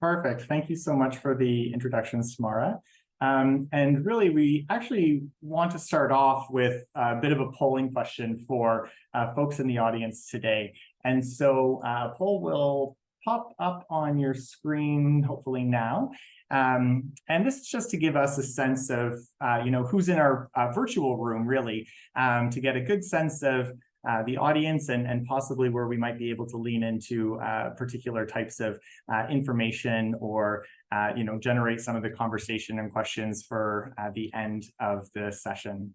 Perfect. Thank you so much for the introductions, Tamara. And really, we actually want to start off with a bit of a polling question for folks in the audience today. And so a poll will pop up on your screen, hopefully now. And this is just to give us a sense of, who's in our virtual room, really, to get a good sense of the audience and possibly where we might be able to lean into particular types of information or, generate some of the conversation and questions for the end of the session.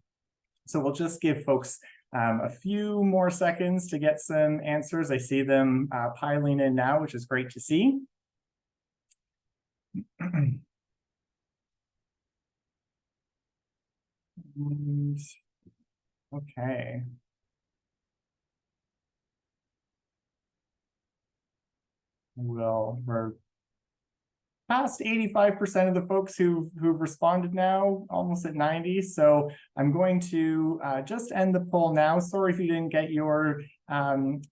So we'll just give folks a few more seconds to get some answers. I see them piling in now, which is great to see. Okay. We're past 85% of the folks who've responded now, almost at 90. So I'm going to just end the poll now. Sorry if you didn't get your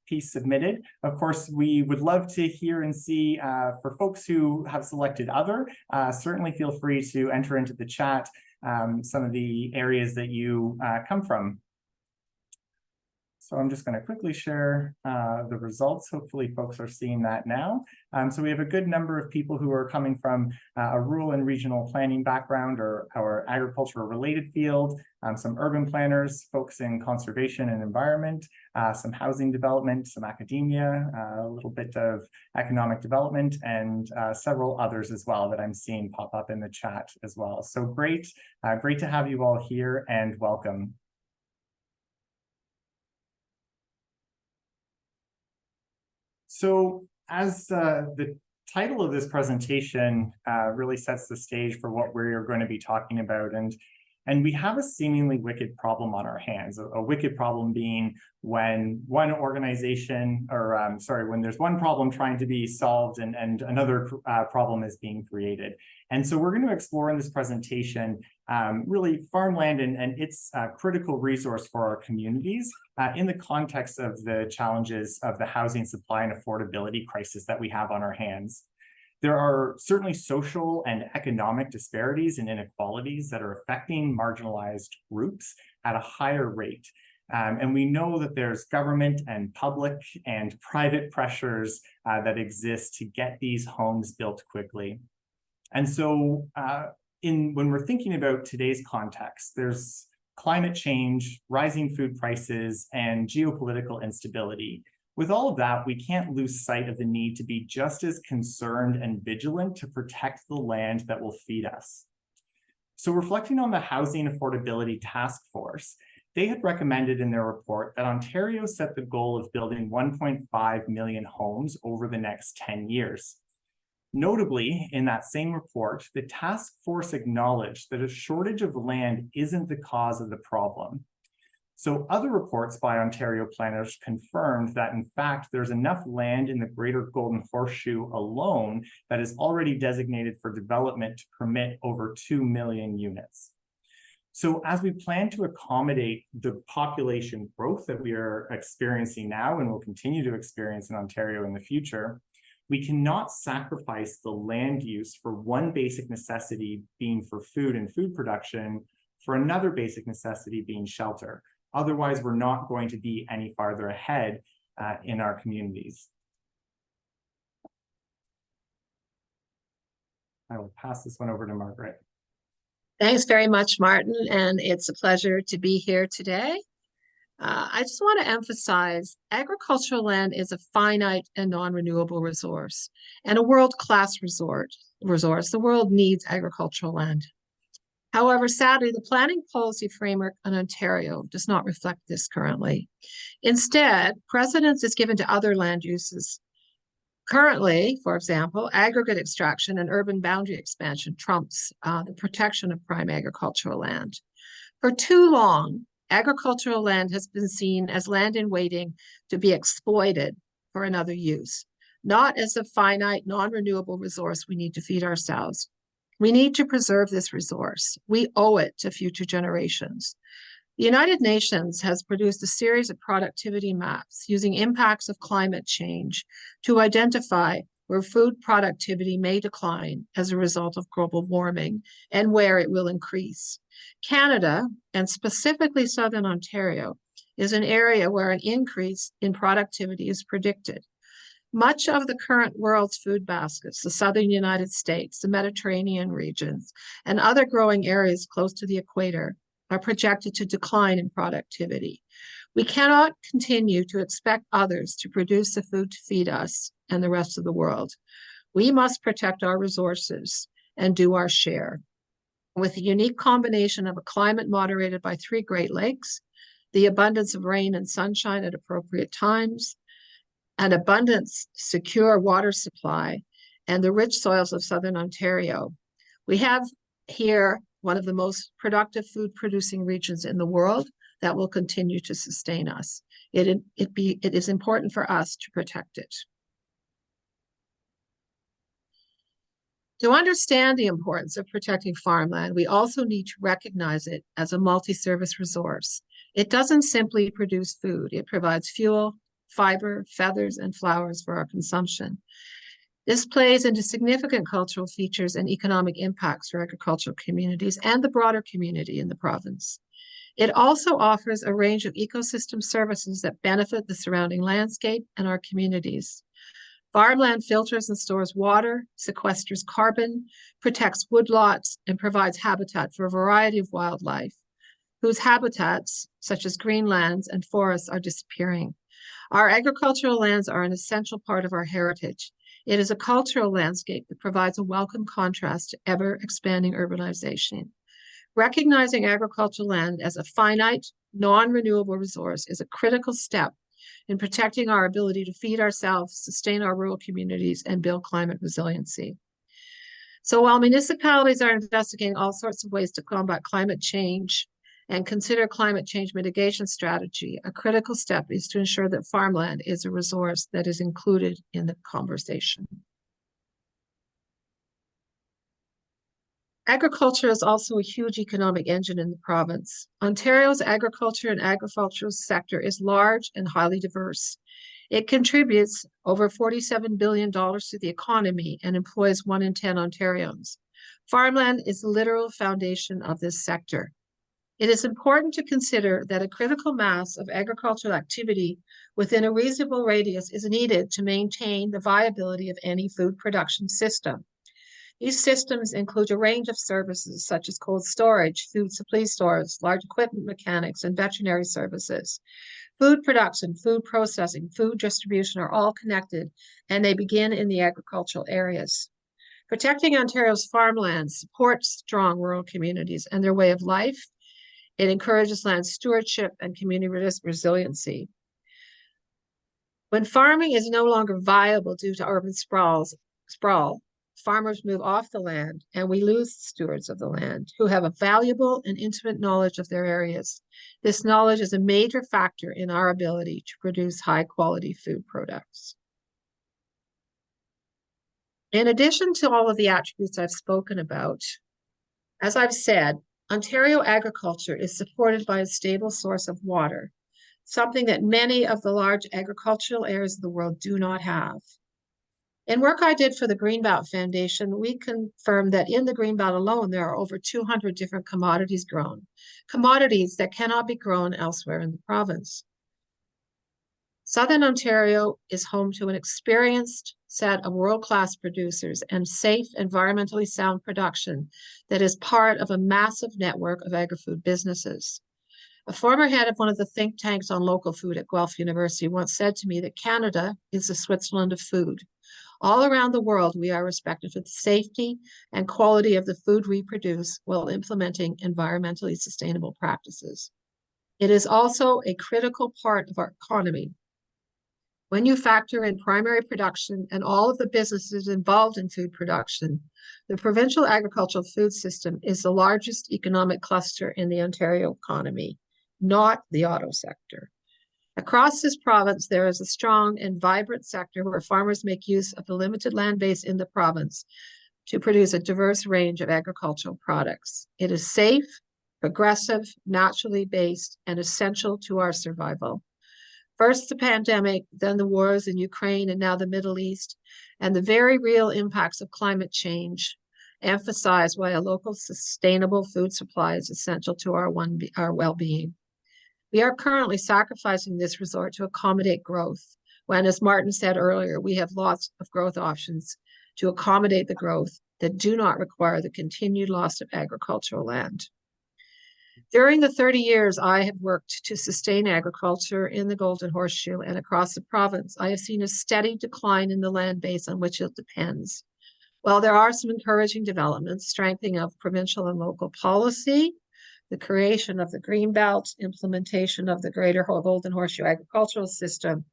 piece submitted. Of course, we would love to hear and see for folks who have selected other, certainly feel free to enter into the chat some of the areas that you come from. So I'm just going to quickly share the results. Hopefully folks are seeing that now. So we have a good number of people who are coming from a rural and regional planning background or agricultural related field, some urban planners, folks in conservation and environment, some housing development, some academia, a little bit of economic development, and several others as well that I'm seeing pop up in the chat as well. So great to have you all here and welcome. So as the title of this presentation really sets the stage for what we're going to be talking about, and we have a seemingly wicked problem on our hands, a wicked problem being when one organization, or when there's one problem trying to be solved and another problem is being created. And so we're going to explore in this presentation really farmland and its critical resource for our communities in the context of the challenges of the housing supply and affordability crisis that we have on our hands. There are certainly social and economic disparities and inequalities that are affecting marginalized groups at a higher rate. And we know that there's government and public and private pressures that exist to get these homes built quickly. And so when we're thinking about today's context, there's climate change, rising food prices, and geopolitical instability. With all of that, we can't lose sight of the need to be just as concerned and vigilant to protect the land that will feed us. So reflecting on the Housing Affordability Task Force, they had recommended in their report that Ontario set the goal of building 1.5 million homes over the next 10 years. Notably, in that same report, the task force acknowledged that a shortage of land isn't the cause of the problem. So other reports by Ontario planners confirmed that, in fact, there's enough land in the Greater Golden Horseshoe alone that is already designated for development to permit over 2 million units. So as we plan to accommodate the population growth that we are experiencing now and will continue to experience in Ontario in the future, we cannot sacrifice the land use for one basic necessity being for food and food production for another basic necessity being shelter. Otherwise, we're not going to be any farther ahead in our communities. I will pass this one over to Margaret. Thanks very much, Martin, and it's a pleasure to be here today. I just want to emphasize agricultural land is a finite and non-renewable resource and a world-class resource. The world needs agricultural land. However, sadly, the planning policy framework in Ontario does not reflect this currently. Instead, precedence is given to other land uses. Currently, for example, aggregate extraction and urban boundary expansion trumps the protection of prime agricultural land. For too long, agricultural land has been seen as land in waiting to be exploited for another use, not as a finite, non-renewable resource we need to feed ourselves. We need to preserve this resource. We owe it to future generations. The United Nations has produced a series of productivity maps using impacts of climate change to identify where food productivity may decline as a result of global warming and where it will increase. Canada, and specifically Southern Ontario, is an area where an increase in productivity is predicted. Much of the current world's food baskets, the southern United States, the Mediterranean regions, and other growing areas close to the equator are projected to decline in productivity. We cannot continue to expect others to produce the food to feed us and the rest of the world. We must protect our resources and do our share. With a unique combination of a climate moderated by 3 Great Lakes, the abundance of rain and sunshine at appropriate times, an abundance, secure water supply, and the rich soils of Southern Ontario, we have here one of the most productive food-producing regions in the world that will continue to sustain us. It is important for us to protect it. To understand the importance of protecting farmland, we also need to recognize it as a multi-service resource. It doesn't simply produce food. It provides fuel, fiber, feathers, and flowers for our consumption. This plays into significant cultural features and economic impacts for agricultural communities and the broader community in the province. It also offers a range of ecosystem services that benefit the surrounding landscape and our communities. Farmland filters and stores water, sequesters carbon, protects woodlots, and provides habitat for a variety of wildlife, whose habitats, such as greenlands and forests, are disappearing. Our agricultural lands are an essential part of our heritage. It is a cultural landscape that provides a welcome contrast to ever-expanding urbanization. Recognizing agricultural land as a finite, non-renewable resource is a critical step in protecting our ability to feed ourselves, sustain our rural communities, and build climate resiliency. So while municipalities are investigating all sorts of ways to combat climate change and consider climate change mitigation strategy, a critical step is to ensure that farmland is a resource that is included in the conversation. Agriculture is also a huge economic engine in the province. Ontario's agriculture and agricultural sector is large and highly diverse. It contributes over $47 billion to the economy and employs 1 in 10 Ontarians. Farmland is the literal foundation of this sector. It is important to consider that a critical mass of agricultural activity within a reasonable radius is needed to maintain the viability of any food production system. These systems include a range of services such as cold storage, food supply stores, large equipment mechanics, and veterinary services. Food production, food processing, food distribution are all connected, and they begin in the agricultural areas. Protecting Ontario's farmland supports strong rural communities and their way of life. It encourages land stewardship and community resiliency. When farming is no longer viable due to urban sprawl, farmers move off the land and we lose stewards of the land who have a valuable and intimate knowledge of their areas. This knowledge is a major factor in our ability to produce high-quality food products. In addition to all of the attributes I've spoken about, as I've said, Ontario agriculture is supported by a stable source of water, something that many of the large agricultural areas of the world do not have. In work I did for the Greenbelt Foundation, we confirmed that in the Greenbelt alone, there are over 200 different commodities grown, commodities that cannot be grown elsewhere in the province. Southern Ontario is home to an experienced set of world-class producers and safe, environmentally sound production that is part of a massive network of agri-food businesses. A former head of one of the think tanks on local food at Guelph University once said to me that Canada is the Switzerland of food. All around the world, we are respected for the safety and quality of the food we produce while implementing environmentally sustainable practices. It is also a critical part of our economy. When you factor in primary production and all of the businesses involved in food production, the provincial agricultural food system is the largest economic cluster in the Ontario economy, not the auto sector. Across this province, there is a strong and vibrant sector where farmers make use of the limited land base in the province to produce a diverse range of agricultural products. It is safe, progressive, naturally based, and essential to our survival. First the pandemic, then the wars in Ukraine and now the Middle East, and the very real impacts of climate change emphasize why a local sustainable food supply is essential to our well-being. We are currently sacrificing this resource to accommodate growth, when, as Martin said earlier, we have lots of growth options to accommodate the growth that do not require the continued loss of agricultural land. During the 30 years I have worked to sustain agriculture in the Golden Horseshoe and across the province, I have seen a steady decline in the land base on which it depends. While there are some encouraging developments, strengthening of provincial and local policy, the creation of the Greenbelt, implementation of the Greater Golden Horseshoe agricultural system,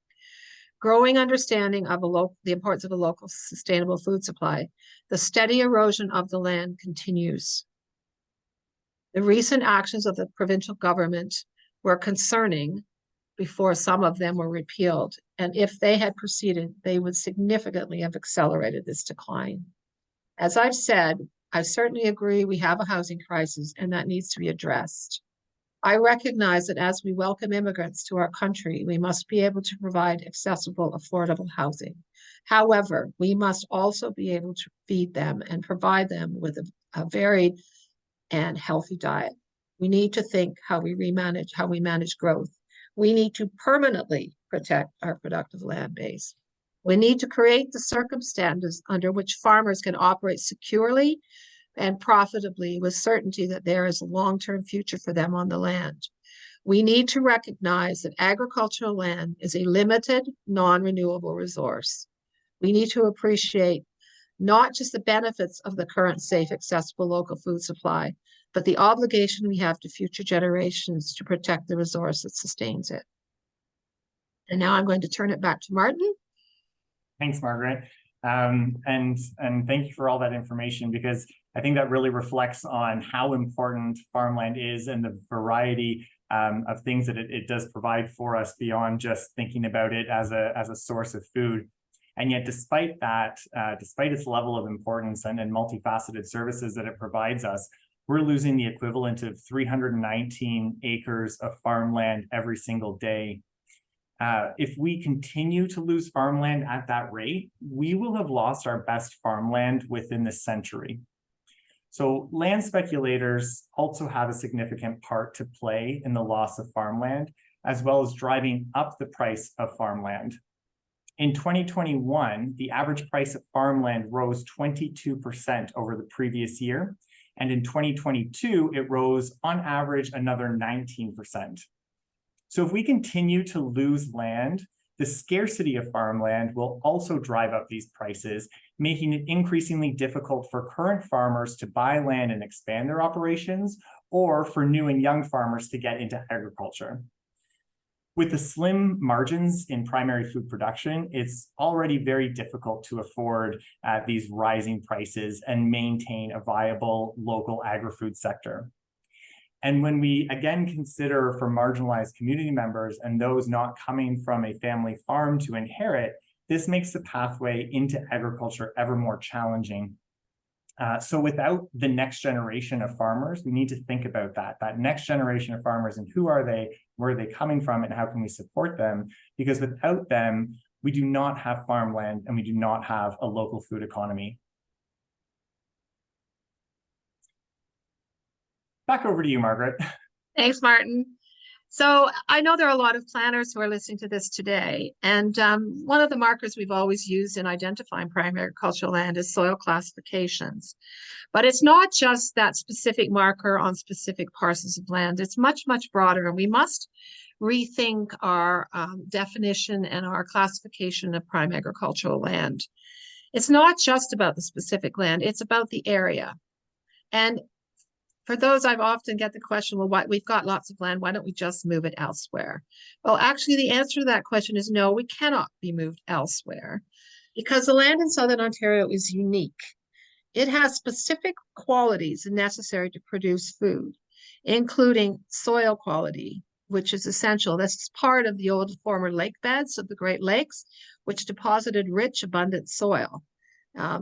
growing understanding of the importance of a local sustainable food supply, the steady erosion of the land continues. The recent actions of the provincial government were concerning before some of them were repealed, and if they had proceeded, they would significantly have accelerated this decline. As I've said, I certainly agree we have a housing crisis and that needs to be addressed. I recognize that as we welcome immigrants to our country, we must be able to provide accessible, affordable housing. However, we must also be able to feed them and provide them with a varied and healthy diet. We need to think how we manage growth. We need to permanently protect our productive land base. We need to create the circumstances under which farmers can operate securely and profitably with certainty that there is a long-term future for them on the land. We need to recognize that agricultural land is a limited, non-renewable resource. We need to appreciate not just the benefits of the current safe, accessible local food supply, but the obligation we have to future generations to protect the resource that sustains it. And now I'm going to turn it back to Martin. Thanks, Margaret. And thank you for all that information, because I think that really reflects on how important farmland is and the variety of things that it does provide for us beyond just thinking about it as a source of food. And yet, despite that, despite its level of importance and multifaceted services that it provides us, we're losing the equivalent of 319 acres of farmland every single day. If we continue to lose farmland at that rate, we will have lost our best farmland within the century. So land speculators also have a significant part to play in the loss of farmland, as well as driving up the price of farmland. In 2021, the average price of farmland rose 22% over the previous year. And in 2022, it rose on average another 19%. So if we continue to lose land, the scarcity of farmland will also drive up these prices, making it increasingly difficult for current farmers to buy land and expand their operations, or for new and young farmers to get into agriculture. With the slim margins in primary food production, it's already very difficult to afford these rising prices and maintain a viable local agri-food sector. And when we again consider for marginalized community members and those not coming from a family farm to inherit, this makes the pathway into agriculture ever more challenging. So without the next generation of farmers, we need to think about that next generation of farmers, and who are they, where are they coming from, and how can we support them? Because without them, we do not have farmland and we do not have a local food economy. Back over to you, Margaret. Thanks, Martin. So I know there are a lot of planners who are listening to this today, and one of the markers we've always used in identifying primary agricultural land is soil classifications. But it's not just that specific marker on specific parcels of land. It's much, much broader, and we must rethink our definition and our classification of prime agricultural land. It's not just about the specific land, it's about the area. And for those, I've often get the question, well, we've got lots of land, why don't we just move it elsewhere? Well, actually, the answer to that question is no, we cannot be moved elsewhere, because the land in Southern Ontario is unique. It has specific qualities necessary to produce food, including soil quality, which is essential. This is part of the old former lake beds of the Great Lakes, which deposited rich, abundant soil,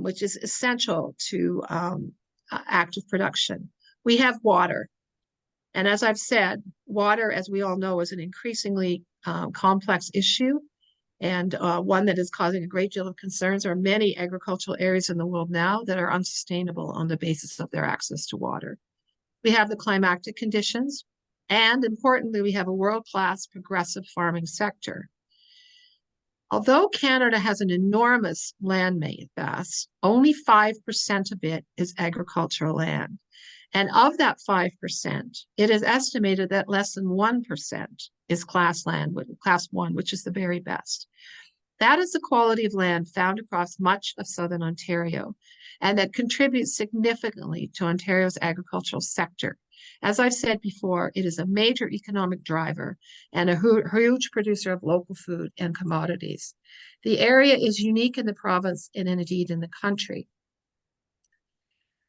which is essential to active production. We have water. And as I've said, water, as we all know, is an increasingly complex issue, and one that is causing a great deal of concerns. There are many agricultural areas in the world now that are unsustainable on the basis of their access to water. We have the climatic conditions, and importantly, we have a world-class progressive farming sector. Although Canada has an enormous land mass, only 5% of it is agricultural land. And of that 5%, it is estimated that less than 1% is class land, class 1, which is the very best. That is the quality of land found across much of southern Ontario, and that contributes significantly to Ontario's agricultural sector. As I've said before, it is a major economic driver and a huge producer of local food and commodities. The area is unique in the province and indeed in the country.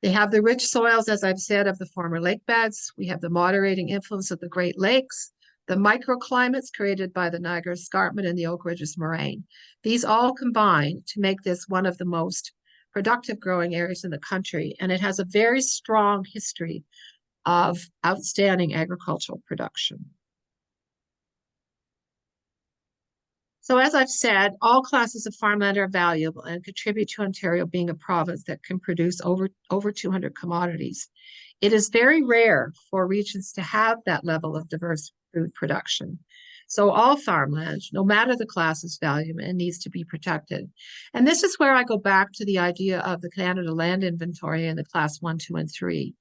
They have the rich soils, as I've said, of the former lake beds. We have the moderating influence of the Great Lakes, the microclimates created by the Niagara Escarpment and the Oak Ridges Moraine. These all combine to make this one of the most productive growing areas in the country, and it has a very strong history of outstanding agricultural production. So as I've said, all classes of farmland are valuable and contribute to Ontario being a province that can produce over 200 commodities. It is very rare for regions to have that level of diverse food production. So all farmland, no matter the class, is valuable and needs to be protected. And this is where I go back to the idea of the Canada Land Inventory in the class 1, 2, and 3.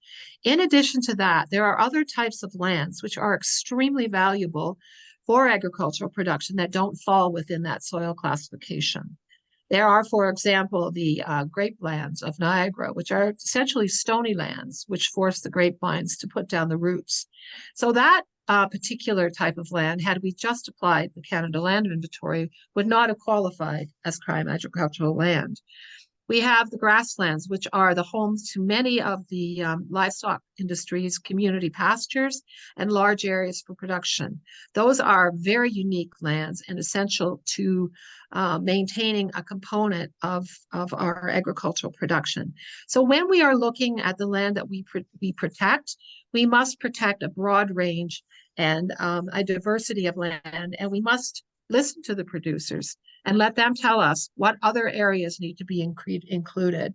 In addition to that, there are other types of lands which are extremely valuable for agricultural production that don't fall within that soil classification. There are, for example, the grapelands of Niagara, which are essentially stony lands, which force the grapevines to put down the roots. So that particular type of land, had we just applied the Canada Land Inventory, would not have qualified as prime agricultural land. We have the grasslands, which are the homes to many of the livestock industry's community pastures and large areas for production. Those are very unique lands and essential to maintaining a component of our agricultural production. So when we are looking at the land that we protect, we must protect a broad range and a diversity of land, and we must listen to the producers and let them tell us what other areas need to be included.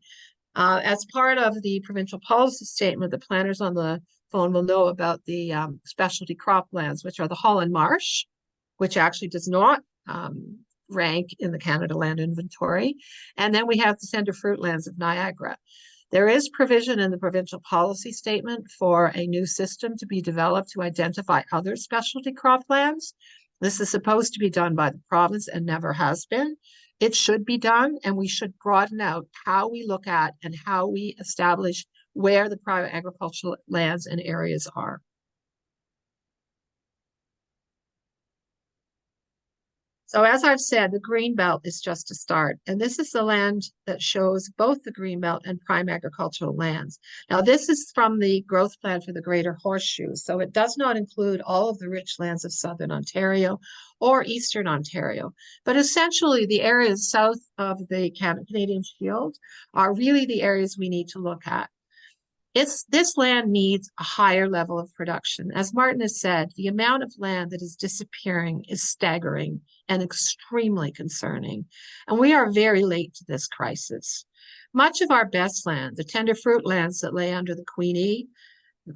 As part of the provincial policy statement, the planners on the phone will know about the specialty croplands, which are the Holland Marsh, which actually does not rank in the Canada Land Inventory. And then we have the tender fruitlands of Niagara. There is provision in the provincial policy statement for a new system to be developed to identify other specialty croplands. This is supposed to be done by the province and never has been. It should be done, and we should broaden out how we look at and how we establish where the private agricultural lands and areas are. So as I've said, the green belt is just a start. And this is the land that shows both the green belt and prime agricultural lands. Now, this is from the growth plan for the Greater Horseshoe. So it does not include all of the rich lands of Southern Ontario or Eastern Ontario. But essentially, the areas south of the Canadian Shield are really the areas we need to look at. This land needs a higher level of production. As Martin has said, the amount of land that is disappearing is staggering and extremely concerning. And we are very late to this crisis. Much of our best land, the tender fruit lands that lay under the Queen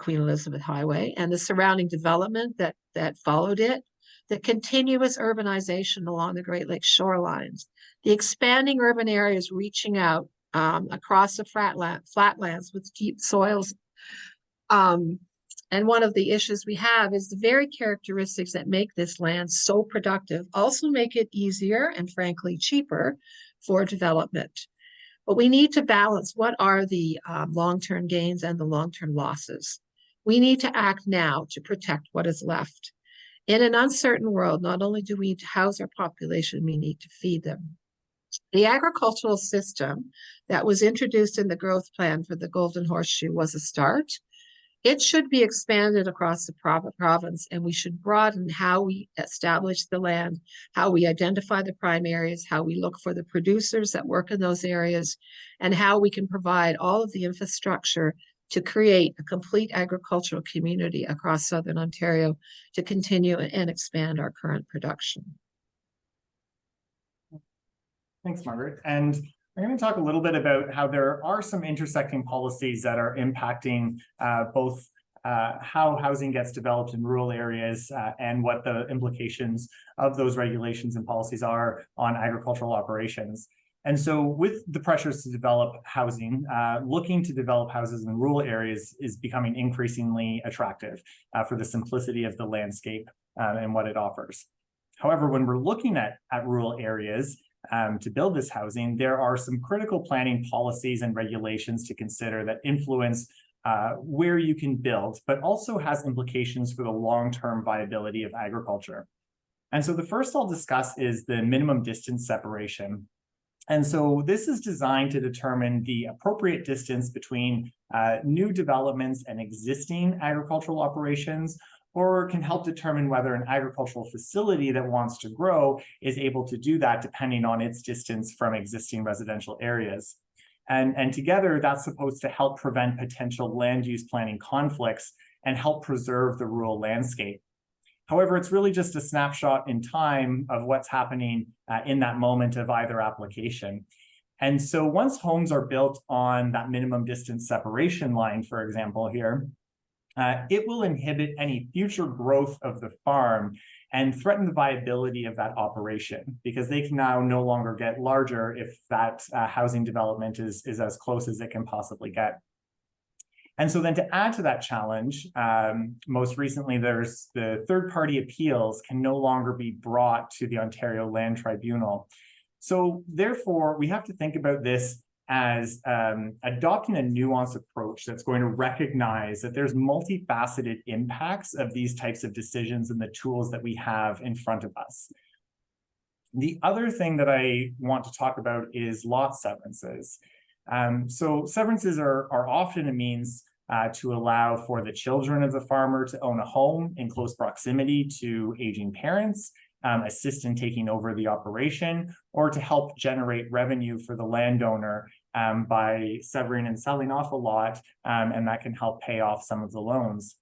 Elizabeth Highway, and the surrounding development that followed it, the continuous urbanization along the Great Lakes shorelines, the expanding urban areas reaching out across the flatlands with deep soils. And one of the issues we have is the very characteristics that make this land so productive also make it easier and frankly cheaper for development. But we need to balance what are the long-term gains and the long-term losses. We need to act now to protect what is left. In an uncertain world, not only do we need to house our population, we need to feed them. The agricultural system that was introduced in the growth plan for the Golden Horseshoe was a start. It should be expanded across the province, and we should broaden how we establish the land, how we identify the prime areas, how we look for the producers that work in those areas, and how we can provide all of the infrastructure to create a complete agricultural community across Southern Ontario to continue and expand our current production. Thanks, Margaret. And I'm going to talk a little bit about how there are some intersecting policies that are impacting both how housing gets developed in rural areas and what the implications of those regulations and policies are on agricultural operations. And so with the pressures to develop housing, looking to develop houses in rural areas is becoming increasingly attractive for the simplicity of the landscape and what it offers. However, when we're looking at rural areas, to build this housing, there are some critical planning policies and regulations to consider that influence where you can build, but also has implications for the long-term viability of agriculture. And so the first I'll discuss is the minimum distance separation. And so this is designed to determine the appropriate distance between new developments and existing agricultural operations, or can help determine whether an agricultural facility that wants to grow is able to do that depending on its distance from existing residential areas. And together, that's supposed to help prevent potential land use planning conflicts and help preserve the rural landscape. However, it's really just a snapshot in time of what's happening in that moment of either application. And so once homes are built on that minimum distance separation line, for example, here, it will inhibit any future growth of the farm and threaten the viability of that operation, because they can now no longer get larger if that housing development is as close as it can possibly get. And so then to add to that challenge, most recently there's the third-party appeals can no longer be brought to the Ontario Land Tribunal. So therefore, we have to think about this as adopting a nuanced approach that's going to recognize that there's multifaceted impacts of these types of decisions and the tools that we have in front of us. The other thing that I want to talk about is lot severances. So severances are often a means to allow for the children of the farmer to own a home in close proximity to aging parents, assist in taking over the operation, or to help generate revenue for the landowner by severing and selling off a lot, and that can help pay off some of the loans.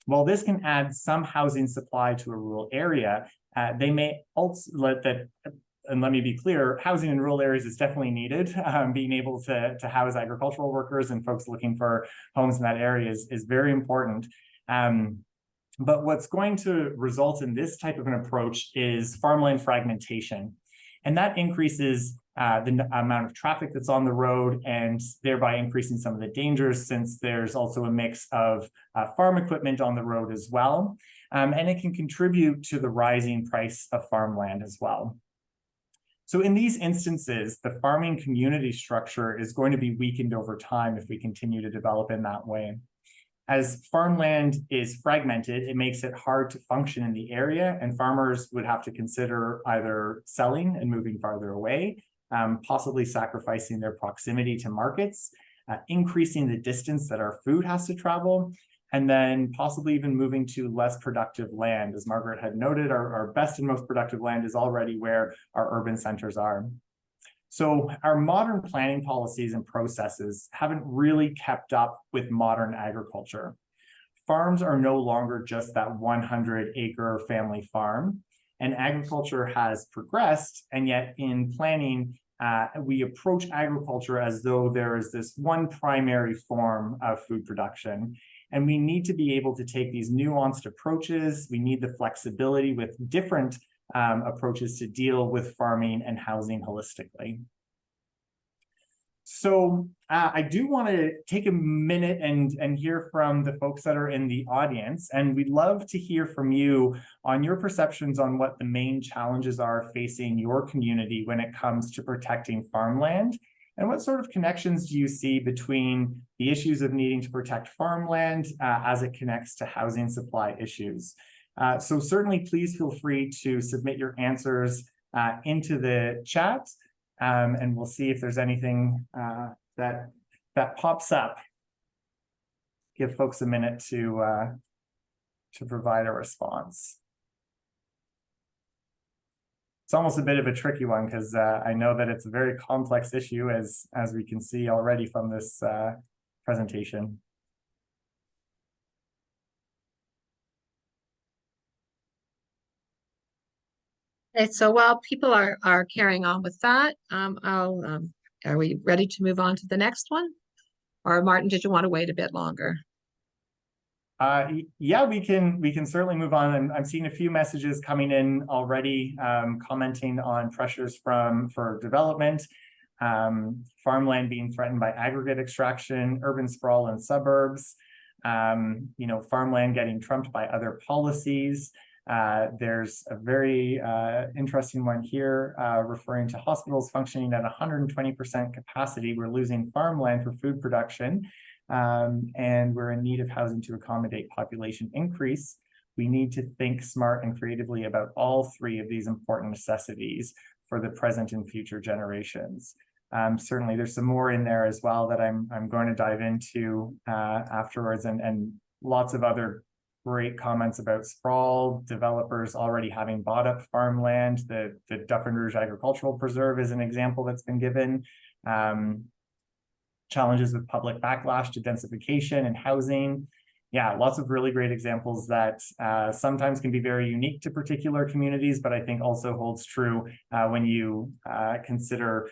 While this can add some housing supply to a rural area, they may also and let me be clear, housing in rural areas is definitely needed. Being able to house agricultural workers and folks looking for homes in that area is very important. But what's going to result in this type of an approach is farmland fragmentation. And that increases the amount of traffic that's on the road and thereby increasing some of the dangers, since there's also a mix of farm equipment on the road as well. And it can contribute to the rising price of farmland as well. So in these instances, the farming community structure is going to be weakened over time if we continue to develop in that way. As farmland is fragmented, it makes it hard to function in the area, and farmers would have to consider either selling and moving farther away, possibly sacrificing their proximity to markets, increasing the distance that our food has to travel, and then possibly even moving to less productive land. As Margaret had noted, our best and most productive land is already where our urban centers are. So our modern planning policies and processes haven't really kept up with modern agriculture. Farms are no longer just that 100-acre family farm, and agriculture has progressed, and yet in planning, we approach agriculture as though there is this one primary form of food production. And we need to be able to take these nuanced approaches. We need the flexibility with different approaches to deal with farming and housing holistically. So I do want to take a minute and hear from the folks that are in the audience, and we'd love to hear from you on your perceptions on what the main challenges are facing your community when it comes to protecting farmland. And what sort of connections do you see between the issues of needing to protect farmland as it connects to housing supply issues? So certainly, please feel free to submit your answers into the chat, and we'll see if there's anything that pops up. Give folks a minute to provide a response. It's almost a bit of a tricky one because I know that it's a very complex issue, as we can see already from this presentation. Okay, so while people are carrying on with that, are we ready to move on to the next one? Or Martin, did you want to wait a bit longer? Yeah, we can certainly move on. I'm seeing a few messages coming in already, commenting on pressures for development, farmland being threatened by aggregate extraction, urban sprawl in suburbs, farmland getting trumped by other policies. There's a very interesting one here referring to hospitals functioning at 120% capacity. We're losing farmland for food production. And we're in need of housing to accommodate population increase. We need to think smart and creatively about all three of these important necessities for the present and future generations. Certainly, there's some more in there as well that I'm going to dive into afterwards, and lots of other great comments about sprawl, developers already having bought up farmland. The Dauphin Rouge Agricultural Preserve is an example that's been given. Challenges with public backlash to densification and housing. Yeah, lots of really great examples that sometimes can be very unique to particular communities, but I think also holds true when you consider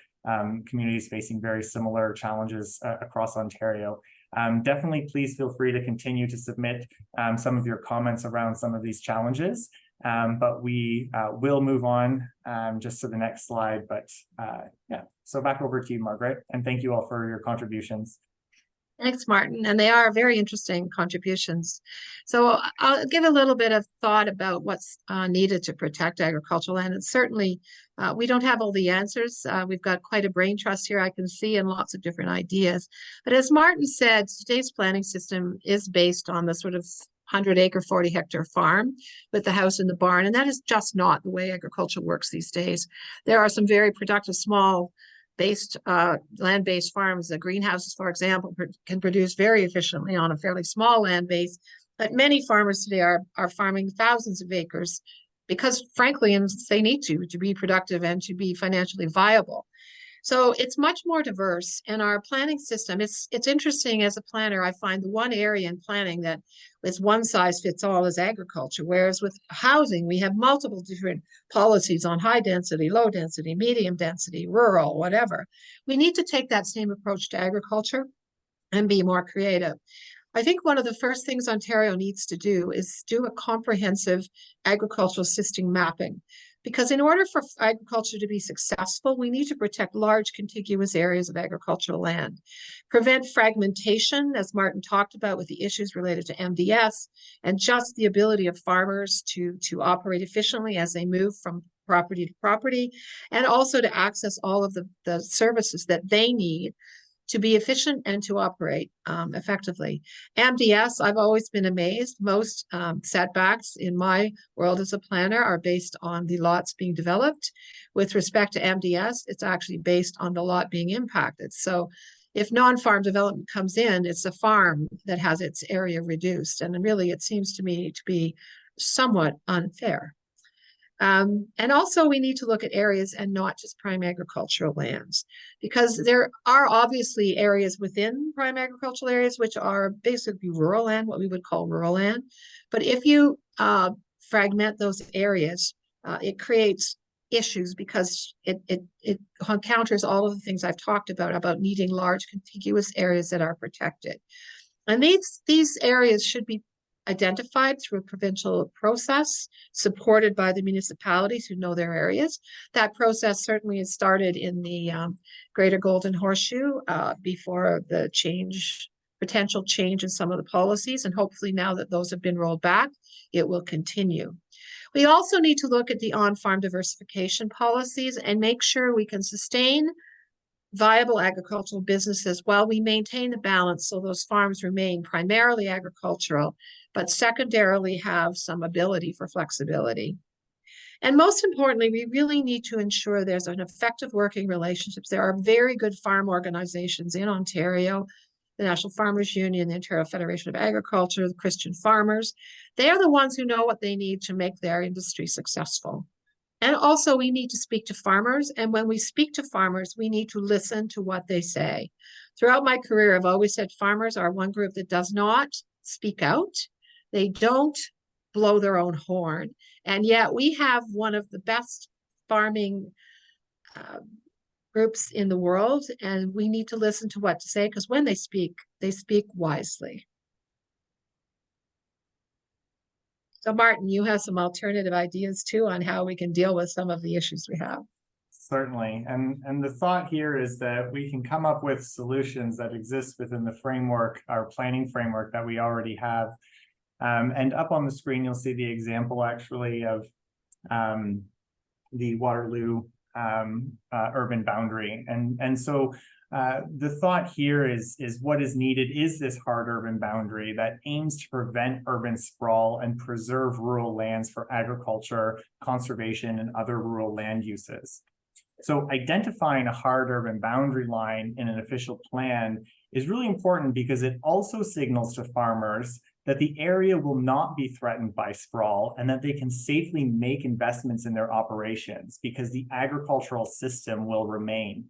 communities facing very similar challenges across Ontario. Definitely, please feel free to continue to submit some of your comments around some of these challenges. But we will move on just to the next slide. But yeah, so back over to you, Margaret, and thank you all for your contributions. Thanks, Martin. And they are very interesting contributions. So I'll give a little bit of thought about what's needed to protect agricultural land. And certainly, we don't have all the answers. We've got quite a brain trust here, I can see, and lots of different ideas. But as Martin said, today's planning system is based on the sort of 100-acre, 40-hectare farm with the house and the barn. And that is just not the way agriculture works these days. There are some very productive small land-based farms. The greenhouses, for example, can produce very efficiently on a fairly small land base. But many farmers today are farming thousands of acres because, frankly, and they need to be productive and to be financially viable. So it's much more diverse, and our planning system, it's interesting as a planner. I find the one area in planning that is one size fits all is agriculture, whereas with housing, we have multiple different policies on high density, low density, medium density, rural, whatever. We need to take that same approach to agriculture and be more creative. I think one of the first things Ontario needs to do is do a comprehensive agricultural system mapping. Because in order for agriculture to be successful, we need to protect large contiguous areas of agricultural land, prevent fragmentation, as Martin talked about with the issues related to MDS, and just the ability of farmers to operate efficiently as they move from property to property, and also to access all of the services that they need to be efficient and to operate effectively. MDS, I've always been amazed. Most setbacks in my world as a planner are based on the lots being developed. With respect to MDS, it's actually based on the lot being impacted. So if non-farm development comes in, it's a farm that has its area reduced. And really, it seems to me to be somewhat unfair. And also we need to look at areas and not just prime agricultural lands, because there are obviously areas within prime agricultural areas which are basically rural land, what we would call rural land. But if you fragment those areas, it creates issues because it encounters all of the things I've talked about needing large contiguous areas that are protected. And these areas should be identified through a provincial process supported by the municipalities who know their areas. That process certainly has started in the Greater Golden Horseshoe before the potential change in some of the policies. And hopefully now that those have been rolled back, it will continue. We also need to look at the on-farm diversification policies and make sure we can sustain viable agricultural businesses while we maintain the balance so those farms remain primarily agricultural, but secondarily have some ability for flexibility. And most importantly, we really need to ensure there's an effective working relationships. There are very good farm organizations in Ontario, the National Farmers Union, the Ontario Federation of Agriculture, the Christian Farmers. They are the ones who know what they need to make their industry successful. And also we need to speak to farmers. And when we speak to farmers, we need to listen to what they say. Throughout my career, I've always said farmers are one group that does not speak out. They don't blow their own horn. And yet we have one of the best farming groups in the world, and we need to listen to what to say, because when they speak wisely. So Martin, you have some alternative ideas too on how we can deal with some of the issues we have. Certainly. And the thought here is that we can come up with solutions that exist within the framework, our planning framework that we already have. And up on the screen, you'll see the example actually of the Waterloo urban boundary. And so the thought here is what is needed is this hard urban boundary that aims to prevent urban sprawl and preserve rural lands for agriculture, conservation, and other rural land uses. So identifying a hard urban boundary line in an official plan is really important because it also signals to farmers that the area will not be threatened by sprawl and that they can safely make investments in their operations because the agricultural system will remain.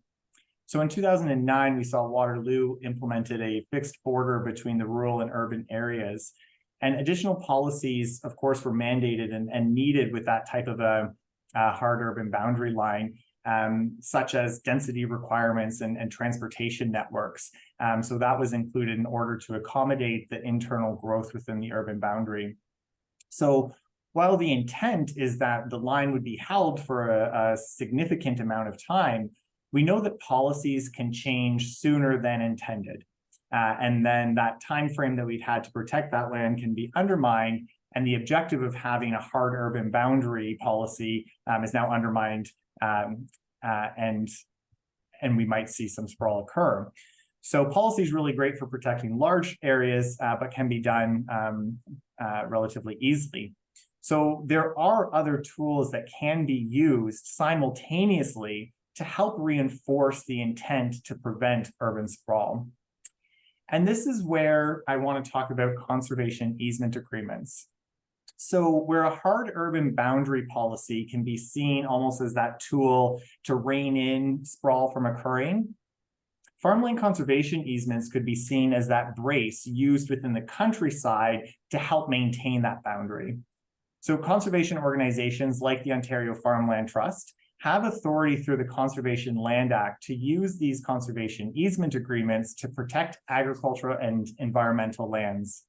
So in 2009, we saw Waterloo implemented a fixed border between the rural and urban areas. And additional policies, of course, were mandated and needed with that type of a hard urban boundary line, such as density requirements and transportation networks. So that was included in order to accommodate the internal growth within the urban boundary. So while the intent is that the line would be held for a significant amount of time, we know that policies can change sooner than intended. And then that time frame that we'd had to protect that land can be undermined, and the objective of having a hard urban boundary policy is now undermined, and we might see some sprawl occur. So policy is really great for protecting large areas, but can be done relatively easily. So there are other tools that can be used simultaneously to help reinforce the intent to prevent urban sprawl. And this is where I want to talk about conservation easement agreements. So where a hard urban boundary policy can be seen almost as that tool to rein in sprawl from occurring, farmland conservation easements could be seen as that brace used within the countryside to help maintain that boundary. So conservation organizations like the Ontario Farmland Trust have authority through the Conservation Land Act to use these conservation easement agreements to protect agricultural and environmental lands.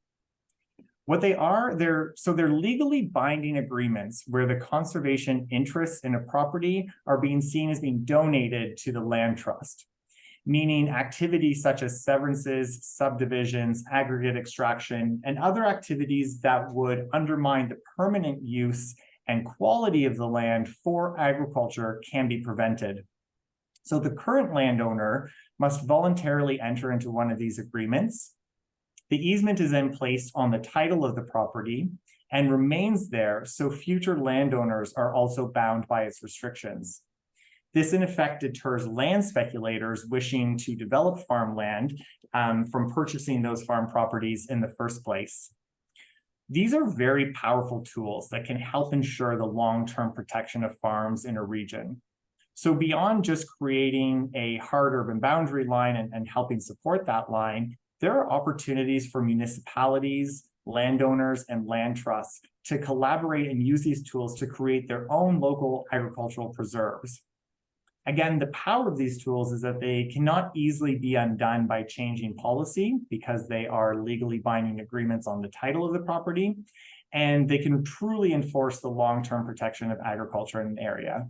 What they are, they're legally binding agreements where the conservation interests in a property are being seen as being donated to the land trust, meaning activities such as severances, subdivisions, aggregate extraction, and other activities that would undermine the permanent use and quality of the land for agriculture can be prevented. So the current landowner must voluntarily enter into one of these agreements. The easement is then placed on the title of the property and remains there, so future landowners are also bound by its restrictions. This in effect deters land speculators wishing to develop farmland from purchasing those farm properties in the first place. These are very powerful tools that can help ensure the long-term protection of farms in a region. So beyond just creating a hard urban boundary line and helping support that line, there are opportunities for municipalities, landowners, and land trusts to collaborate and use these tools to create their own local agricultural preserves. Again, the power of these tools is that they cannot easily be undone by changing policy because they are legally binding agreements on the title of the property, and they can truly enforce the long-term protection of agriculture in an area.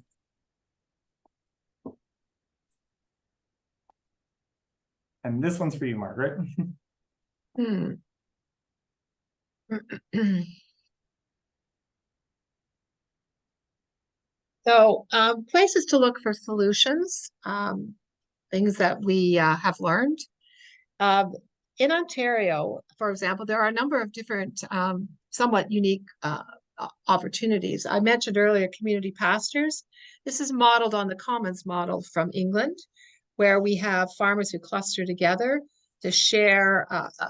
And this one's for you, Margaret. So places to look for solutions, things that we have learned. In Ontario, for example, there are a number of different somewhat unique opportunities. I mentioned earlier community pastures. This is modeled on the Commons model from England, where we have farmers who cluster together to share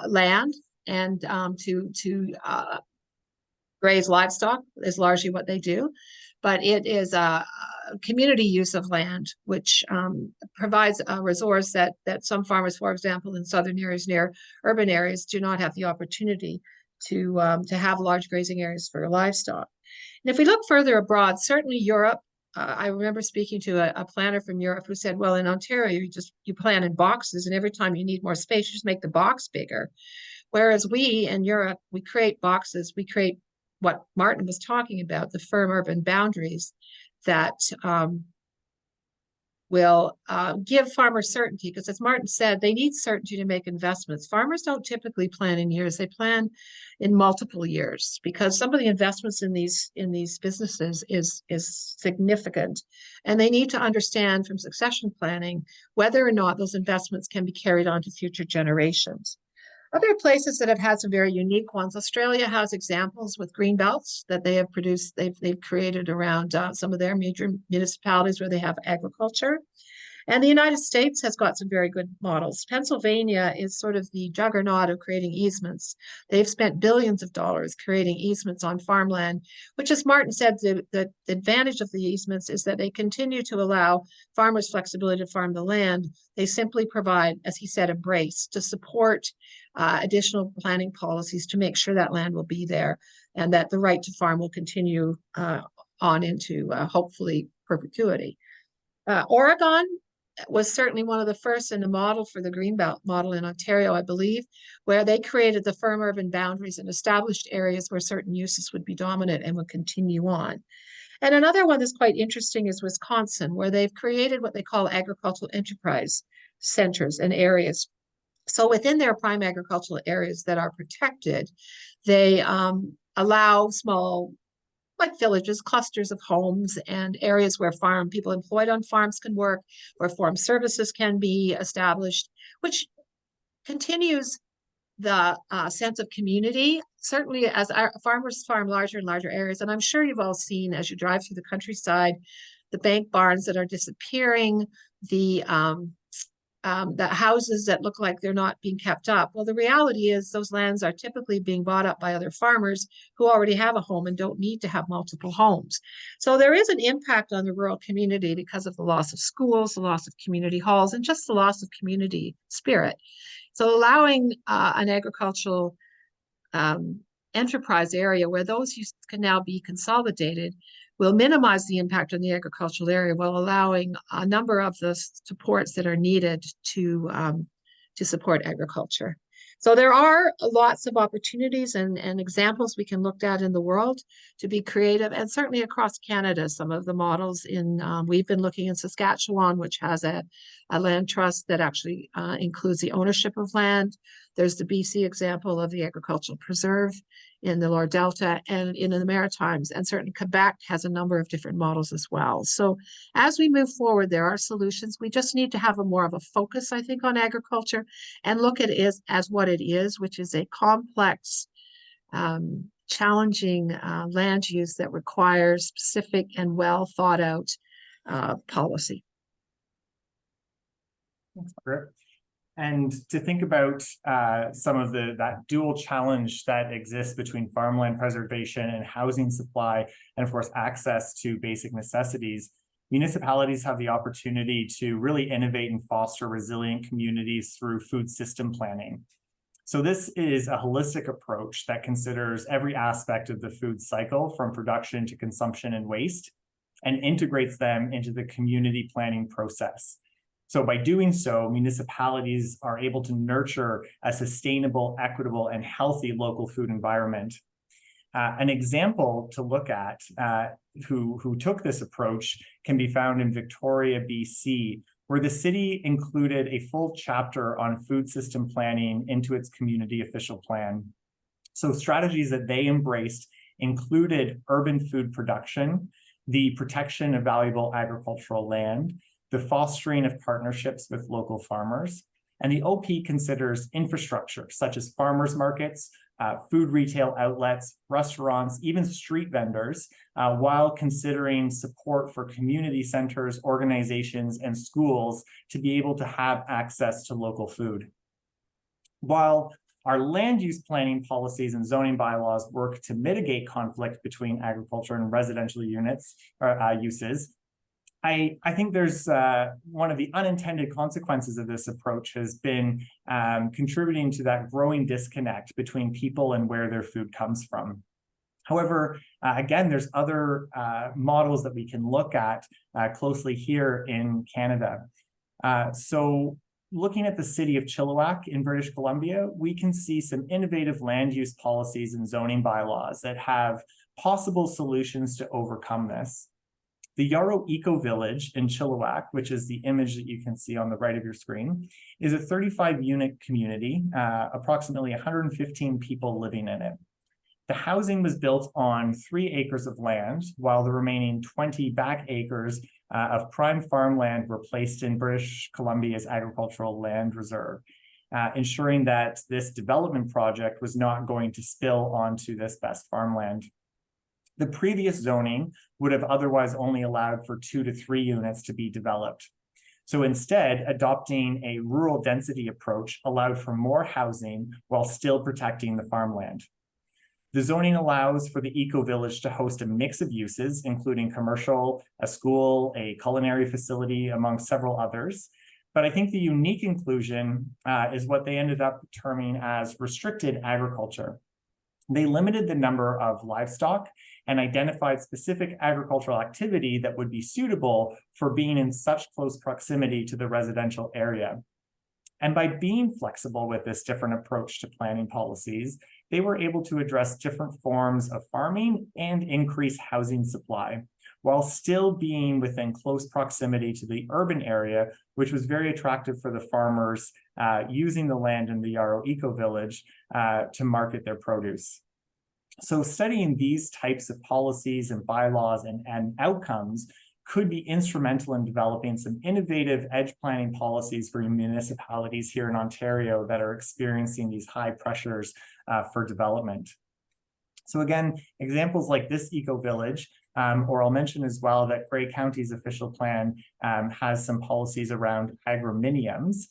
land and to graze livestock is largely what they do. But it is a community use of land, which provides a resource that some farmers, for example, in southern areas near urban areas, do not have the opportunity to have large grazing areas for livestock. And if we look further abroad, certainly Europe I remember speaking to a planner from Europe who said, well, in Ontario, you plant in boxes, and every time you need more space, you just make the box bigger. Whereas we in Europe, we create boxes, we create what Martin was talking about, the firm urban boundaries that will give farmers certainty, because as Martin said, they need certainty to make investments. Farmers don't typically plan in years, they plan in multiple years, because some of the investments in these businesses is significant. And they need to understand from succession planning whether or not those investments can be carried on to future generations. Other places that have had some very unique ones, Australia has examples with green belts that they have produced, they've created around some of their major municipalities where they have agriculture. And the United States has got some very good models. Pennsylvania is sort of the juggernaut of creating easements. They've spent billions of dollars creating easements on farmland, which, as Martin said, the advantage of the easements is that they continue to allow farmers flexibility to farm the land. They simply provide, as he said, a brace to support additional planning policies to make sure that land will be there and that the right to farm will continue on into hopefully perpetuity. Oregon was certainly one of the first in the model for the Greenbelt model in Ontario, I believe, where they created the firm urban boundaries and established areas where certain uses would be dominant and would continue on. And another one that's quite interesting is Wisconsin, where they've created what they call agricultural enterprise centers and areas. So within their prime agricultural areas that are protected, they allow small, like villages, clusters of homes and areas where people employed on farms can work, where farm services can be established, which continues the sense of community. Certainly as our farmers farm larger and larger areas, and I'm sure you've all seen as you drive through the countryside, the bank barns that are disappearing, the houses that look like they're not being kept up. Well, the reality is those lands are typically being bought up by other farmers who already have a home and don't need to have multiple homes. So there is an impact on the rural community because of the loss of schools, the loss of community halls, and just the loss of community spirit. So allowing an agricultural enterprise area where those uses can now be consolidated will minimize the impact on the agricultural area while allowing a number of the supports that are needed to support agriculture. So there are lots of opportunities and examples we can look at in the world to be creative, and certainly across Canada, some of the models we've been looking in Saskatchewan, which has a land trust that actually includes the ownership of land. There's the BC example of the agricultural preserve in the Lower Delta and in the Maritimes, and certainly Quebec has a number of different models as well. So as we move forward, there are solutions. We just need to have more of a focus, I think, on agriculture and look at it as what it is, which is a complex, challenging land use that requires specific and well thought out policy. That's great. And to think about some of that dual challenge that exists between farmland preservation and housing supply, and of course, access to basic necessities, municipalities have the opportunity to really innovate and foster resilient communities through food system planning. So this is a holistic approach that considers every aspect of the food cycle from production to consumption and waste, and integrates them into the community planning process. So by doing so, municipalities are able to nurture a sustainable, equitable, and healthy local food environment. An example to look at who took this approach can be found in Victoria, BC, where the city included a full chapter on food system planning into its community official plan. So strategies that they embraced included urban food production, the protection of valuable agricultural land, the fostering of partnerships with local farmers, and the OP considers infrastructure such as farmers markets, food retail outlets, restaurants, even street vendors, while considering support for community centers, organizations, and schools to be able to have access to local food. While our land use planning policies and zoning bylaws work to mitigate conflict between agriculture and residential units or uses, I think there's one of the unintended consequences of this approach has been contributing to that growing disconnect between people and where their food comes from. However, again, there's other models that we can look at closely here in Canada. So looking at the city of Chilliwack in British Columbia, we can see some innovative land use policies and zoning bylaws that have possible solutions to overcome this. The Yarrow Eco Village in Chilliwack, which is the image that you can see on the right of your screen, is a 35-unit community, approximately 115 people living in it. The housing was built on 3 acres of land, while the remaining 20 back acres of prime farmland were placed in British Columbia's agricultural land reserve, ensuring that this development project was not going to spill onto this best farmland. The previous zoning would have otherwise only allowed for 2 to 3 units to be developed. So instead, adopting a rural density approach allowed for more housing while still protecting the farmland. The zoning allows for the eco-village to host a mix of uses, including commercial, a school, a culinary facility, among several others. But I think the unique inclusion is what they ended up terming as restricted agriculture. They limited the number of livestock and identified specific agricultural activity that would be suitable for being in such close proximity to the residential area. And by being flexible with this different approach to planning policies, they were able to address different forms of farming and increase housing supply, while still being within close proximity to the urban area, which was very attractive for the farmers using the land in the Yarrow Eco Village to market their produce. So studying these types of policies and bylaws and outcomes could be instrumental in developing some innovative edge planning policies for municipalities here in Ontario that are experiencing these high pressures for development. So again, examples like this eco-village, or I'll mention as well that Grey County's official plan has some policies around agrominiums,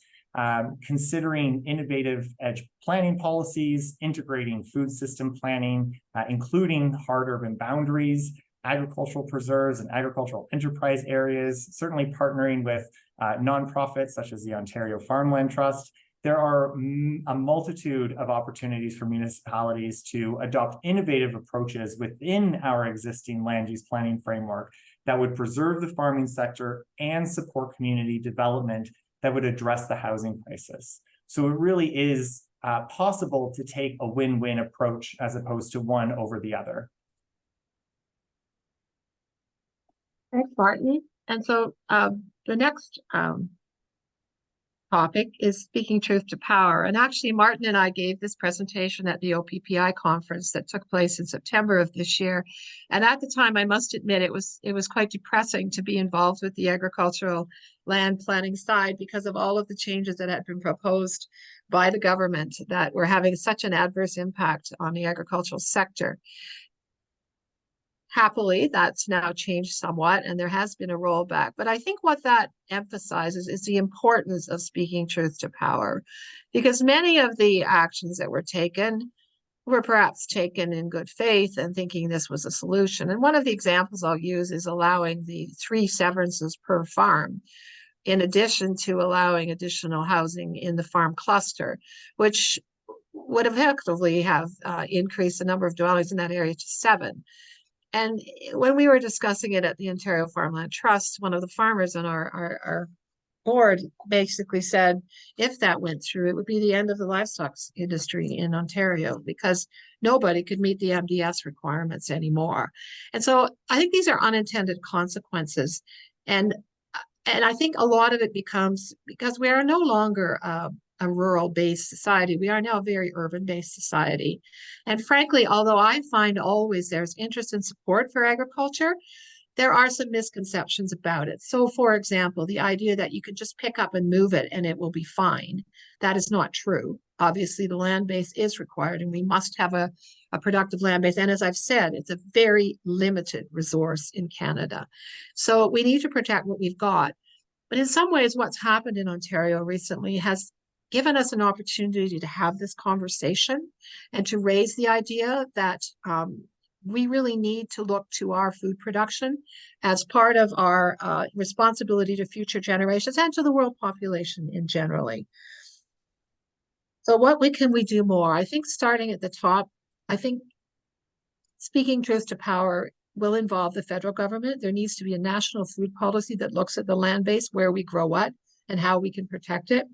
considering innovative edge planning policies, integrating food system planning, including hard urban boundaries, agricultural preserves and agricultural enterprise areas, certainly partnering with nonprofits such as the Ontario Farmland Trust. There are a multitude of opportunities for municipalities to adopt innovative approaches within our existing land use planning framework that would preserve the farming sector and support community development that would address the housing crisis. So it really is possible to take a win-win approach as opposed to one over the other. Thanks, Martin. And so the next topic is speaking truth to power. And actually, Martin and I gave this presentation at the OPPI conference that took place in September of this year. And at the time, I must admit, it was quite depressing to be involved with the agricultural land planning side because of all of the changes that had been proposed by the government that were having such an adverse impact on the agricultural sector. Happily, that's now changed somewhat, and there has been a rollback. But I think what that emphasizes is the importance of speaking truth to power, because many of the actions that were taken were perhaps taken in good faith and thinking this was a solution. And one of the examples I'll use is allowing the 3 severances per farm, in addition to allowing additional housing in the farm cluster, which would effectively have increased the number of dwellings in that area to 7. And when we were discussing it at the Ontario Farmland Trust, one of the farmers on our board basically said, if that went through, it would be the end of the livestock industry in Ontario because nobody could meet the MDS requirements anymore. And so I think these are unintended consequences. And I think a lot of it becomes because we are no longer a rural-based society. We are now a very urban-based society. And frankly, although I find always there's interest and support for agriculture, there are some misconceptions about it. So for example, the idea that you could just pick up and move it and it will be fine. That is not true. Obviously, the land base is required and we must have a productive land base. And as I've said, it's a very limited resource in Canada. So we need to protect what we've got. But in some ways, what's happened in Ontario recently has given us an opportunity to have this conversation and to raise the idea that we really need to look to our food production as part of our responsibility to future generations and to the world population in generally. So what can we do more? I think starting at the top, I think speaking truth to power will involve the federal government. There needs to be a national food policy that looks at the land base, where we grow what and how we can protect it.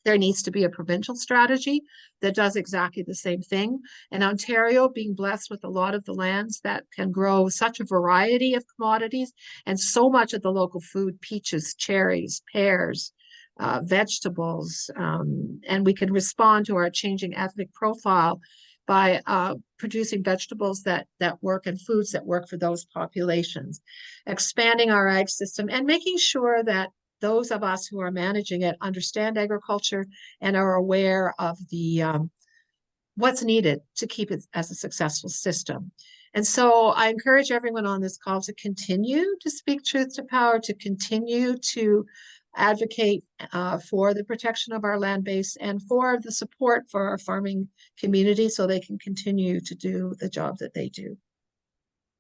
There needs to be a provincial strategy that does exactly the same thing. And Ontario, being blessed with a lot of the lands that can grow such a variety of commodities and so much of the local food, peaches, cherries, pears, vegetables, and we can respond to our changing ethnic profile by producing vegetables that work and foods that work for those populations, expanding our ag system and making sure that those of us who are managing it understand agriculture and are aware of the what's needed to keep it as a successful system. And so I encourage everyone on this call to continue to speak truth to power, to continue to advocate for the protection of our land base and for the support for our farming community so they can continue to do the job that they do.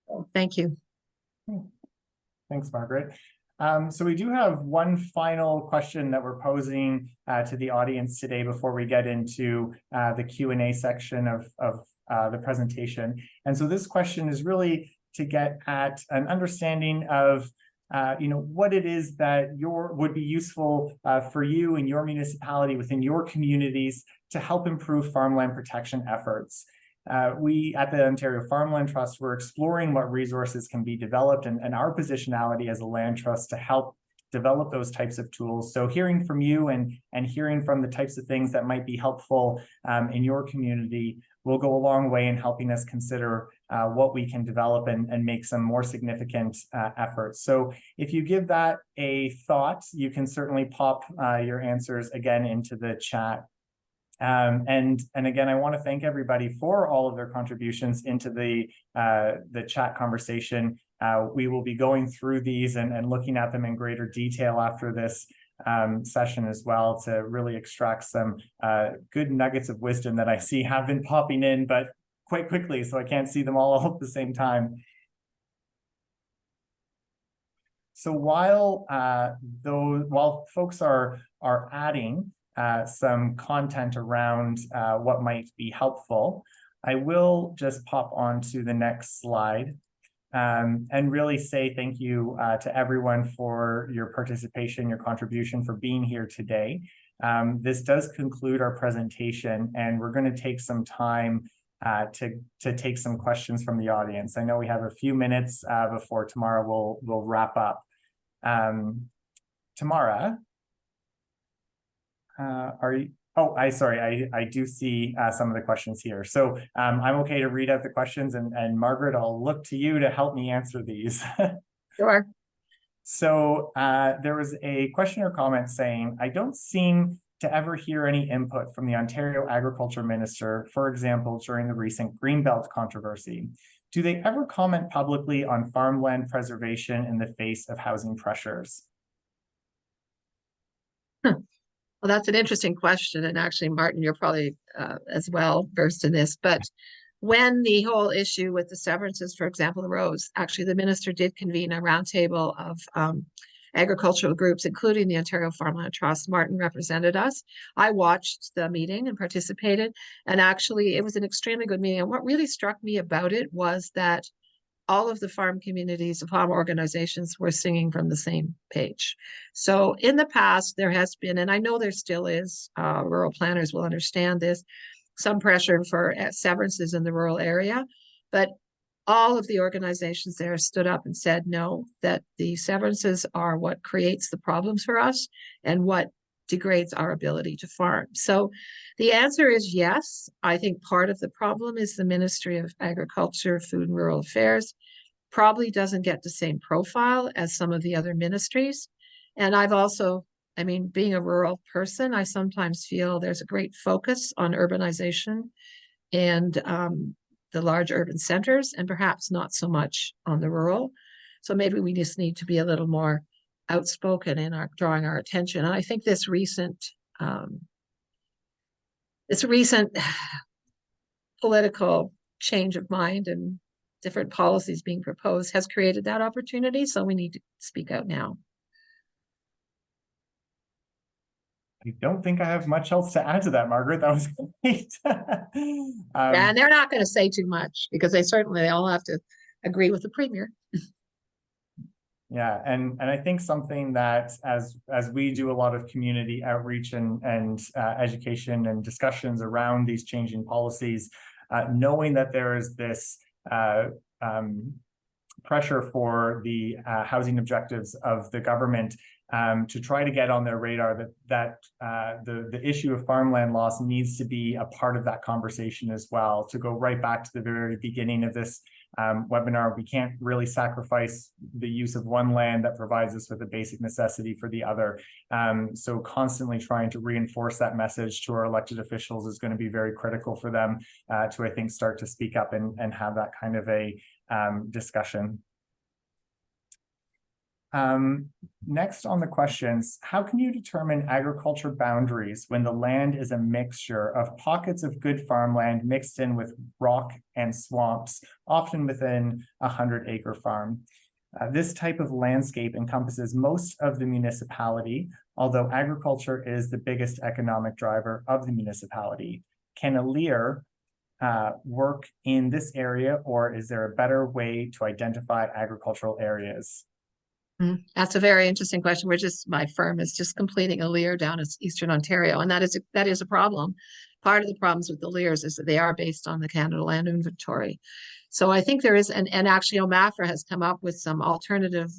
So, thank you. Thanks, Margaret. So we do have one final question that we're posing to the audience today before we get into the Q&A section of the presentation. And so this question is really to get at an understanding of what it is that would be useful for you and your municipality within your communities to help improve farmland protection efforts. We at the Ontario Farmland Trust, we're exploring what resources can be developed and our positionality as a land trust to help develop those types of tools. So hearing from you and hearing from the types of things that might be helpful in your community will go a long way in helping us consider what we can develop and make some more significant efforts. So if you give that a thought, you can certainly pop your answers again into the chat. And again, I want to thank everybody for all of their contributions into the chat conversation. We will be going through these and looking at them in greater detail after this session as well to really extract some good nuggets of wisdom that I see have been popping in, but quite quickly, so I can't see them all at the same time. So while folks are adding some content around what might be helpful, I will just pop on to the next slide and really say thank you to everyone for your participation, your contribution, for being here today. This does conclude our presentation, and we're going to take some time to take some questions from the audience. I know we have a few minutes before tomorrow we'll wrap up. Tamara, are you? Oh, I do see some of the questions here. So I'm okay to read out the questions, and Margaret, I'll look to you to help me answer these. Sure. So there was a question or comment saying, I don't seem to ever hear any input from the Ontario Agriculture Minister, for example, during the recent Greenbelt controversy. Do they ever comment publicly on farmland preservation in the face of housing pressures? Well, that's an interesting question. And actually, Martin, you're probably as well versed in this. But when the whole issue with the severances, for example, arose, actually, the minister did convene a roundtable of agricultural groups, including the Ontario Farmland Trust. Martin represented us. I watched the meeting and participated. And actually, it was an extremely good meeting. And what really struck me about it was that all of the farm communities, the farm organizations were singing from the same page. So in the past, there has been, and I know there still is, rural planners will understand this, some pressure for severances in the rural area, but all of the organizations there stood up and said, no, that the severances are what creates the problems for us and what degrades our ability to farm. So the answer is yes. I think part of the problem is the Ministry of Agriculture, Food and Rural Affairs probably doesn't get the same profile as some of the other ministries. And I've also, being a rural person, I sometimes feel there's a great focus on urbanization and the large urban centers, and perhaps not so much on the rural. So maybe we just need to be a little more outspoken in our drawing our attention. And I think this recent political change of mind and different policies being proposed has created that opportunity. So we need to speak out now. I don't think I have much else to add to that, Margaret. That was great. And they're not going to say too much because they all have to agree with the premier. Yeah, and I think something that as we do a lot of community outreach and education and discussions around these changing policies, knowing that there is this pressure for the housing objectives of the government to try to get on their radar that the issue of farmland loss needs to be a part of that conversation as well. To go right back to the very beginning of this webinar, we can't really sacrifice the use of one land that provides us with a basic necessity for the other. So constantly trying to reinforce that message to our elected officials is going to be very critical for them to, I think, start to speak up and have that kind of a discussion. Next on the questions, how can you determine agriculture boundaries when the land is a mixture of pockets of good farmland mixed in with rock and swamps, often within a 100-acre farm? This type of landscape encompasses most of the municipality, although agriculture is the biggest economic driver of the municipality. Can a LEAR work in this area, or is there a better way to identify agricultural areas? That's a very interesting question. My firm is just completing a LEAR down in Eastern Ontario, and that is a problem. Part of the problems with the LEARs is that they are based on the Canada Land Inventory. So I think there is, and actually OMAFRA has come up with some alternative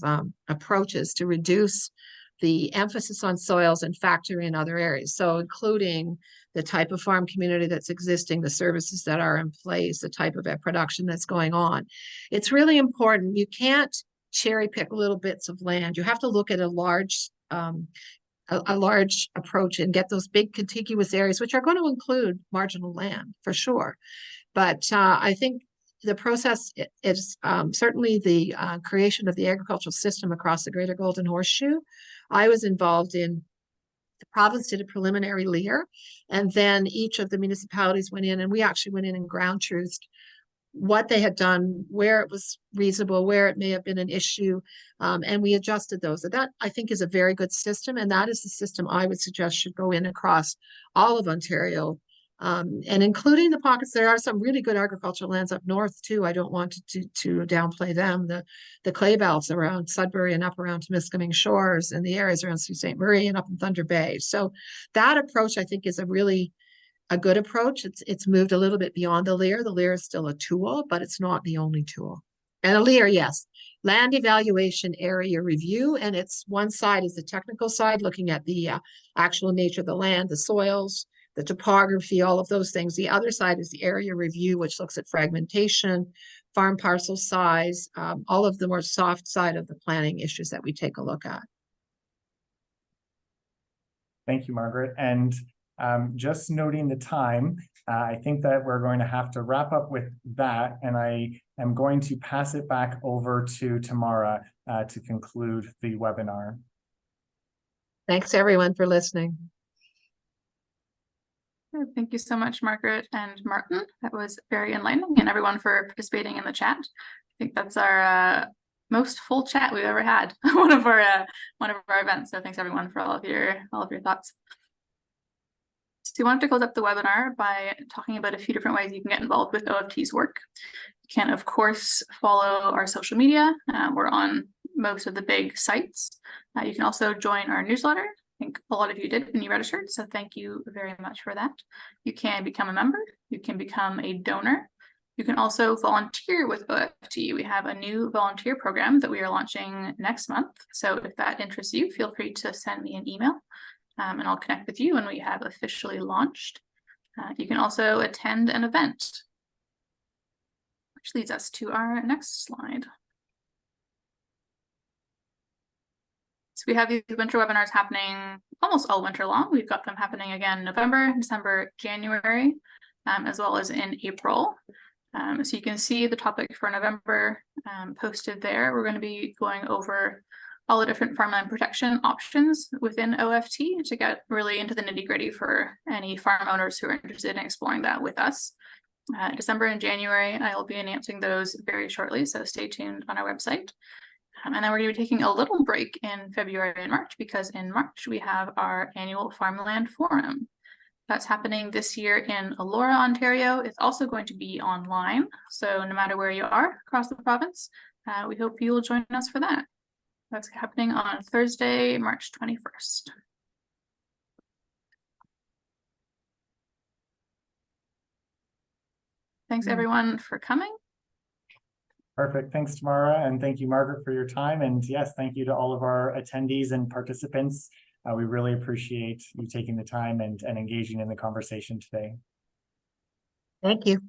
approaches to reduce the emphasis on soils and factor in other areas. So including the type of farm community that's existing, the services that are in place, the type of production that's going on. It's really important. You can't cherry pick little bits of land. You have to look at a large approach and get those big contiguous areas, which are going to include marginal land for sure. But I think the process is certainly the creation of the agricultural system across the Greater Golden Horseshoe. I was involved in the province did a preliminary LEAR, and then each of the municipalities went in, and we actually went in and ground truthed what they had done, where it was reasonable, where it may have been an issue, and we adjusted those. And that, I think, is a very good system, and that is the system I would suggest should go in across all of Ontario, and including the pockets. There are some really good agricultural lands up north too. I don't want to downplay them. The clay belts around Sudbury and up around Temiskaming Shores and the areas around Sault Ste. Marie and up in Thunder Bay. So that approach, I think, is a good approach. It's moved a little bit beyond the LEAR. The LEAR is still a tool, but it's not the only tool. And a LEAR, yes, land evaluation area review, and it's one side is the technical side, looking at the actual nature of the land, the soils, the topography, all of those things. The other side is the area review, which looks at fragmentation, farm parcel size, all of the more soft side of the planning issues that we take a look at. Thank you, Margaret. And just noting the time, I think that we're going to have to wrap up with that, and I am going to pass it back over to Tamara to conclude the webinar. Thanks everyone for listening. Thank you so much, Margaret and Martin. That was very enlightening, and everyone for participating in the chat. I think that's our most full chat we've ever had. one of our events. So thanks everyone for all of your thoughts. So we wanted to close up the webinar by talking about a few different ways you can get involved with OFT's work. You can, of course, follow our social media. We're on most of the big sites. You can also join our newsletter. I think a lot of you did when you registered, so thank you very much for that. You can become a member. You can become a donor. You can also volunteer with OFT. We have a new volunteer program that we are launching next month. So if that interests you, feel free to send me an email. And I'll connect with you when we have officially launched. You can also attend an event, which leads us to our next slide. So we have these winter webinars happening almost all winter long. We've got them happening again in November, December, January, as well as in April. So you can see the topic for November posted there. We're going to be going over all the different farmland protection options within OFT to get really into the nitty-gritty for any farm owners who are interested in exploring that with us. December and January, I will be announcing those very shortly, so stay tuned on our website. And then we're going to be taking a little break in February and March, because in March we have our annual Farmland Forum. That's happening this year in Elora, Ontario. It's also going to be online, so no matter where you are across the province, we hope you will join us for that. That's happening on Thursday, March 21st. Thanks everyone for coming. Perfect. Thanks, Tamara. And thank you, Margaret, for your time. And yes, thank you to all of our attendees and participants. We really appreciate you taking the time and engaging in the conversation today. Thank you.